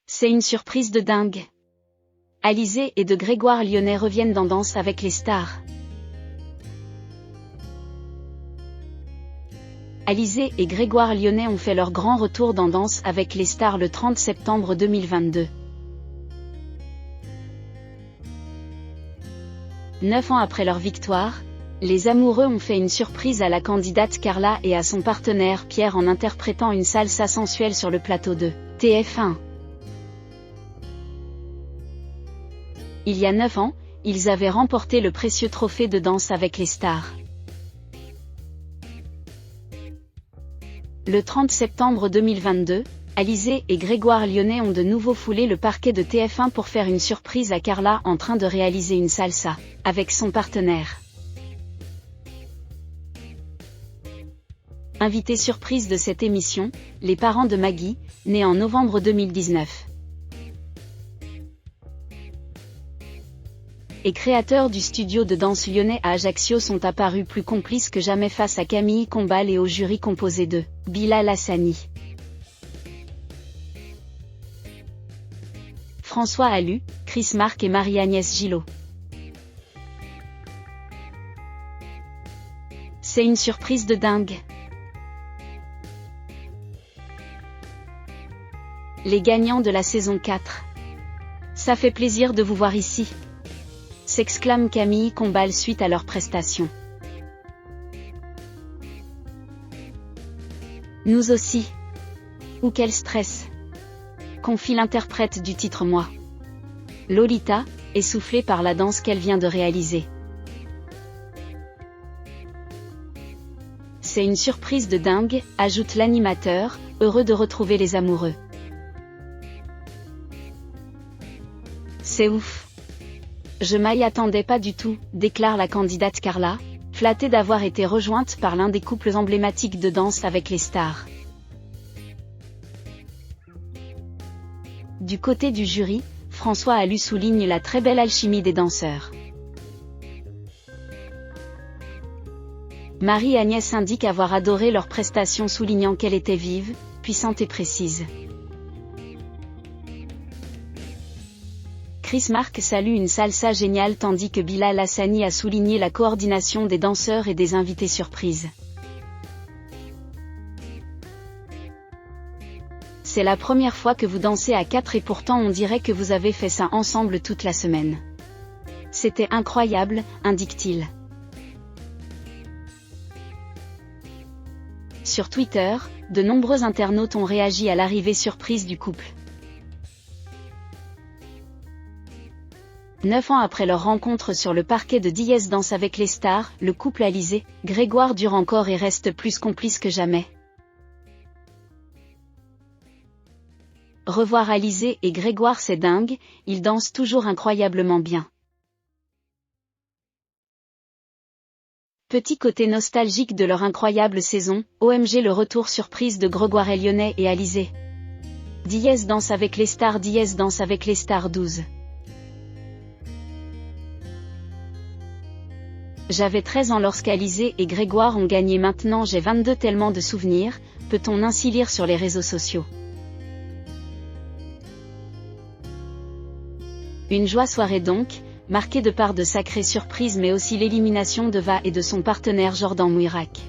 C'est une surprise de dingue. Alizé et de Grégoire Lyonnais reviennent dans Danse avec les stars. Alizé et Grégoire Lyonnais ont fait leur grand retour dans Danse avec les stars le 30 septembre 2022. 9 ans après leur victoire, les amoureux ont fait une surprise à la candidate Carla et à son partenaire Pierre en interprétant une salsa sensuelle sur le plateau de TF1. Il y a 9 ans, ils avaient remporté le précieux trophée de Danse avec les stars. Le 30 septembre 2022, Alizé et Grégoire Lyonnais ont de nouveau foulé le parquet de TF1 pour faire une surprise à Carla en train de réaliser une salsa, avec son partenaire. Invité surprise de cette émission, les parents de Maggie, née en novembre 2019. Et créateurs du studio de danse lyonnais à Ajaccio sont apparus plus complices que jamais face à Camille Combal et au jury composé de Bilal Hassani, François Allu, Chris Marc et Marie-Agnès Gillot. C'est une surprise de dingue. Les gagnants de la saison 4. Ça fait plaisir de vous voir ici, s'exclame Camille Combal suite à leur prestation. Nous aussi. Ou quel stress, confie l'interprète du titre Moi. Lolita, essoufflée par la danse qu'elle vient de réaliser. C'est une surprise de dingue, ajoute l'animateur, heureux de retrouver les amoureux. C'est ouf. Je m'y attendais pas du tout, déclare la candidate Carla, flattée d'avoir été rejointe par l'un des couples emblématiques de Danse avec les stars. Du côté du jury, François Allu souligne la très belle alchimie des danseurs. Marie-Agnès indique avoir adoré leur prestation, soulignant qu'elle était vive, puissante et précise. Chris Marc salue une salsa géniale tandis que Bilal Hassani a souligné la coordination des danseurs et des invités surprises. C'est la première fois que vous dansez à 4 et pourtant on dirait que vous avez fait ça ensemble toute la semaine. C'était incroyable, indique-t-il. Sur Twitter, de nombreux internautes ont réagi à l'arrivée surprise du couple. 9 ans après leur rencontre sur le parquet de Diez Danse avec les stars, le couple Alizé, Grégoire dure encore et reste plus complice que jamais. Revoir Alizé et Grégoire, c'est dingue, ils dansent toujours incroyablement bien. Petit côté nostalgique de leur incroyable saison, OMG le retour surprise de Grégoire Lyonnais et Alizé. Diez Danse avec les stars, Diez Danse avec les stars 12. J'avais 13 ans lorsqu'Alizé et Grégoire ont gagné, maintenant j'ai 22, tellement de souvenirs, peut-on ainsi lire sur les réseaux sociaux. Une joie soirée donc, marquée de par de sacrées surprises mais aussi l'élimination de Va et de son partenaire Jordan Mouirak.